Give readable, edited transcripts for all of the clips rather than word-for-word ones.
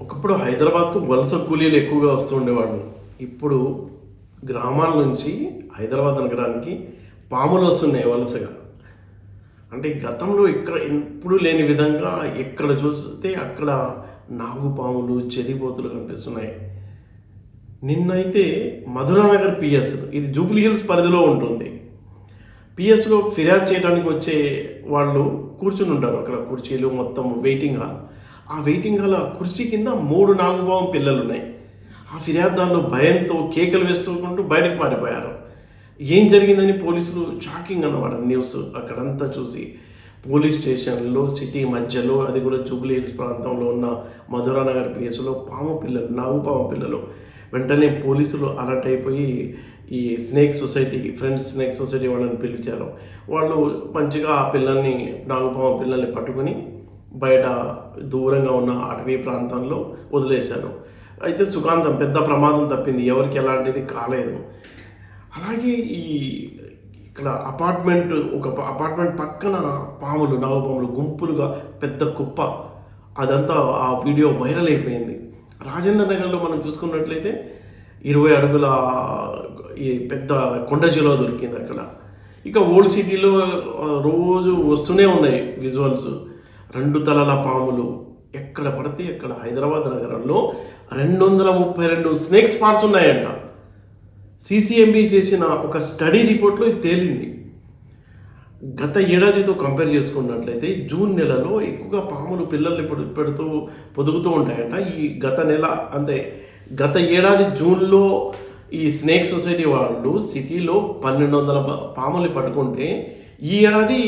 ఒకప్పుడు హైదరాబాద్కు వలస కూలీలు ఎక్కువగా వస్తూ ఉండేవాళ్ళు. ఇప్పుడు గ్రామాల నుంచి హైదరాబాద్ నగరానికి పాములు వస్తున్నాయి వలసగా. అంటే గతంలో ఇక్కడ ఎప్పుడు లేని విధంగా ఎక్కడ చూస్తే అక్కడ నాగుపాములు, చెరిపోతులు కనిపిస్తున్నాయి. నిన్నైతే మధురానగర్ పిఎస్, ఇది జూబ్లీ హిల్స్ పరిధిలో ఉంటుంది. పిఎస్లో ఫిర్యాదు చేయడానికి వచ్చే వాళ్ళు కూర్చుని ఉంటారు. అక్కడ కుర్చీలు మొత్తం వెయిటింగ్ హాల్. ఆ వెయిటింగ్ హాల్ ఆ కుర్చీ కింద 3 నాగుపాము పిల్లలు ఉన్నాయి. ఆ ఫిర్యాదుదారులు భయంతో కేకలు వేస్తుంటూ బయటకు పారిపోయారు. ఏం జరిగిందని పోలీసులు షాకింగ్ అన్నమాట న్యూస్ అక్కడంతా చూసి. పోలీస్ స్టేషన్లో సిటీ మధ్యలో, అది కూడా జూబ్లీ హిల్స్ ప్రాంతంలో ఉన్న మధురానగర్ పిఎస్లో పాము పిల్లలు, నాగుపాము పిల్లలు. వెంటనే పోలీసులు అలర్ట్ అయిపోయి ఈ snake society, friends snake society వాళ్ళని పిలిచారు. వాళ్ళు మంచిగా ఆ పిల్లల్ని, నాగుపాము పిల్లల్ని పట్టుకొని బయట దూరంగా ఉన్న అటవీ ప్రాంతంలో వదిలేశారు. అయితే సుఖాంతం, పెద్ద ప్రమాదం తప్పింది, ఎవరికి ఎలాంటిది కాలేదు. అలాగే ఇక్కడ ఒక అపార్ట్మెంట్ పక్కన పాములు, నాగుపాములు గుంపులుగా పెద్ద కుప్ప, అదంతా ఆ వీడియో వైరల్ అయిపోయింది. రాజేంద్ర నగర్లో మనం చూసుకున్నట్లయితే 20 అడుగుల ఈ పెద్ద కొండ చిలువ దొరికింది అక్కడ. ఇక ఓల్డ్ సిటీలో రోజు వస్తూనే ఉన్నాయి విజువల్స్. 2 తలల పాములు ఎక్కడ పడితే అక్కడ. హైదరాబాద్ నగరంలో 232 స్నేక్ స్పాట్స్ ఉన్నాయంట. సిసిఎంబి చేసిన ఒక స్టడీ రిపోర్ట్లో ఇది తేలింది. గత ఏడాదితో కంపేర్ చేసుకున్నట్లయితే జూన్ నెలలో ఎక్కువగా పాములు పిల్లల్ని పొదుగుతూ ఉంటాయంట. ఈ గత ఏడాది జూన్లో ఈ స్నేక్ సొసైటీ వాళ్ళు సిటీలో 1200 పాముల్ని పట్టుకుంటే, ఈ ఏడాది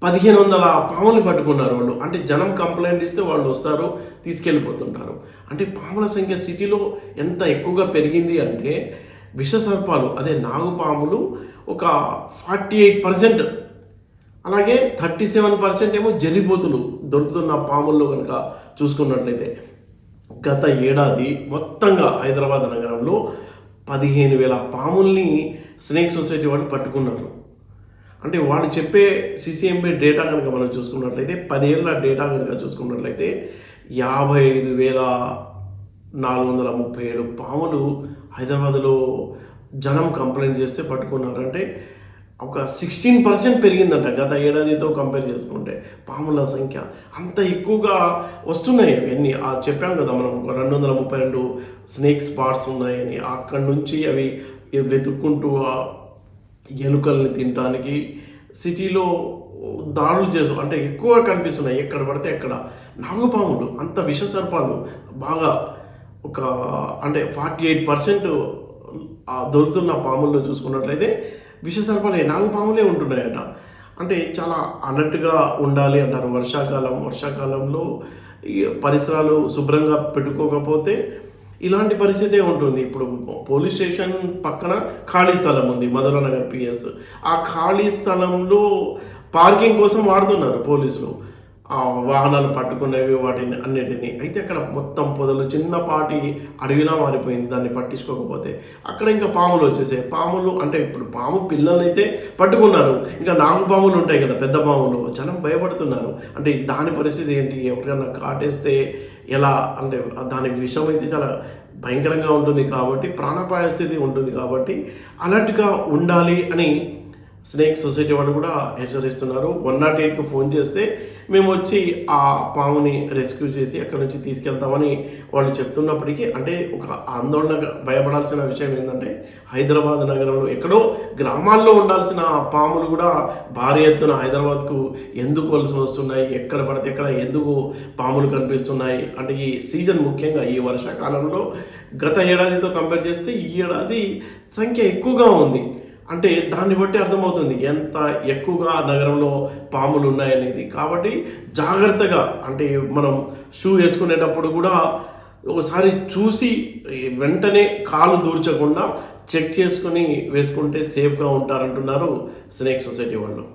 1500 పాముల్ని పట్టుకున్నారు వాళ్ళు. అంటే జనం కంప్లైంట్ ఇస్తే వాళ్ళు వస్తారు, తీసుకెళ్ళిపోతుంటారు. అంటే పాముల సంఖ్య సిటీలో ఎంత ఎక్కువగా పెరిగింది అంటే, విష సర్పాలు, అదే నాగుపాములు ఒక 48%, అలాగే 37% ఏమో జరిపోతులు దొరుకుతున్న పాముల్లో కనుక చూసుకున్నట్లయితే. గత ఏడాది మొత్తంగా హైదరాబాద్ నగరంలో 15,000 పాముల్ని స్నేక్ సొసైటీ వాళ్ళు పట్టుకున్నారు. అంటే వాళ్ళు చెప్పే సిసిఎంబి డేటా కనుక మనం చూసుకున్నట్లయితే, 10 ఏళ్ళ డేటా కనుక చూసుకున్నట్లయితే 55,437 పాములు హైదరాబాద్లో జనం కంప్లైంట్ చేస్తే పట్టుకున్నారంటే ఒక 16% పెరిగిందంట గత ఏడాదితో కంపేర్ చేసుకుంటే పాముల సంఖ్య. అంత ఎక్కువగా వస్తున్నాయి అవన్నీ. చెప్పాం కదా మనం, 232 స్నేక్ స్పాట్స్ ఉన్నాయని. అక్కడి నుంచి అవి వెతుక్కుంటూ ఎలుకల్ని తినడానికి సిటీలో దాడులు అంటే ఎక్కువగా కనిపిస్తున్నాయి. ఎక్కడ పడితే అక్కడ నాగుపాములు, అంత విష సర్పాలు బాగా అంటే 48% దొరుకుతున్న పాముల్లో చూసుకున్నట్లయితే విష సర్పాలే, నాగుపాములే ఉంటున్నాయట. అంటే చాలా అలర్ట్గా ఉండాలి అన్నారు. వర్షాకాలంలో ఈ పరిసరాలు శుభ్రంగా పెట్టుకోకపోతే ఇలాంటి పరిస్థితే ఉంటుంది. ఇప్పుడు పోలీస్ స్టేషన్ పక్కన ఖాళీ స్థలం ఉంది, మధురానగర్ పిఎస్. ఆ ఖాళీ స్థలంలో పార్కింగ్ కోసం వాడుతున్నారు పోలీసులు వాహనాలు పట్టుకునేవి, వాటిని అన్నిటినీ. అయితే అక్కడ మొత్తం పొదలు, చిన్నపాటి అడవిలా మారిపోయింది దాన్ని పట్టించుకోకపోతే. అక్కడ ఇంకా పాములు వచ్చేసాయి. పాములు అంటే ఇప్పుడు పాము పిల్లల్ని అయితే పట్టుకున్నారు, ఇంకా నాగుపాములు ఉంటాయి కదా, పెద్ద పాములు. జనం భయపడుతున్నారు. అంటే దాని పరిస్థితి ఏంటి, ఎవరికైనా కాటేస్తే ఎలా, అంటే దాని విషయం అయితే చాలా భయంకరంగా ఉంటుంది కాబట్టి, ప్రాణాపాయ స్థితి ఉంటుంది కాబట్టి అలర్ట్గా ఉండాలి అని స్నేక్ సొసైటీ వాళ్ళు కూడా హెచ్చరిస్తున్నారు. 108కి ఫోన్ చేస్తే మేము వచ్చి ఆ పాముని రెస్క్యూ చేసి అక్కడ నుంచి తీసుకెళ్తామని వాళ్ళు చెప్తున్నప్పటికీ, అంటే ఒక ఆందోళన, భయపడాల్సిన విషయం ఏంటంటే, హైదరాబాద్ నగరంలో ఎక్కడో గ్రామాల్లో ఉండాల్సిన పాములు కూడా భారీ ఎత్తున హైదరాబాద్కు ఎందుకు వలస వస్తున్నాయి, ఎక్కడ పడితే ఎక్కడ ఎందుకు పాములు కనిపిస్తున్నాయి అంటే, ఈ సీజన్ ముఖ్యంగా ఈ వర్షాకాలంలో గత ఏడాదితో కంపేర్ చేస్తే ఈ ఏడాది సంఖ్య ఎక్కువగా ఉంది. అంటే దాన్ని బట్టి అర్థమవుతుంది ఎంత ఎక్కువగా నగరంలో పాములు ఉన్నాయనేది. కాబట్టి జాగ్రత్తగా, అంటే మనం షూ వేసుకునేటప్పుడు కూడా ఒకసారి చూసి వెంటనే కాలు దూర్చకుండా చెక్ చేసుకుని వేసుకుంటే సేఫ్గా ఉంటారంటున్నారు స్నేక్ సొసైటీ వాళ్ళు.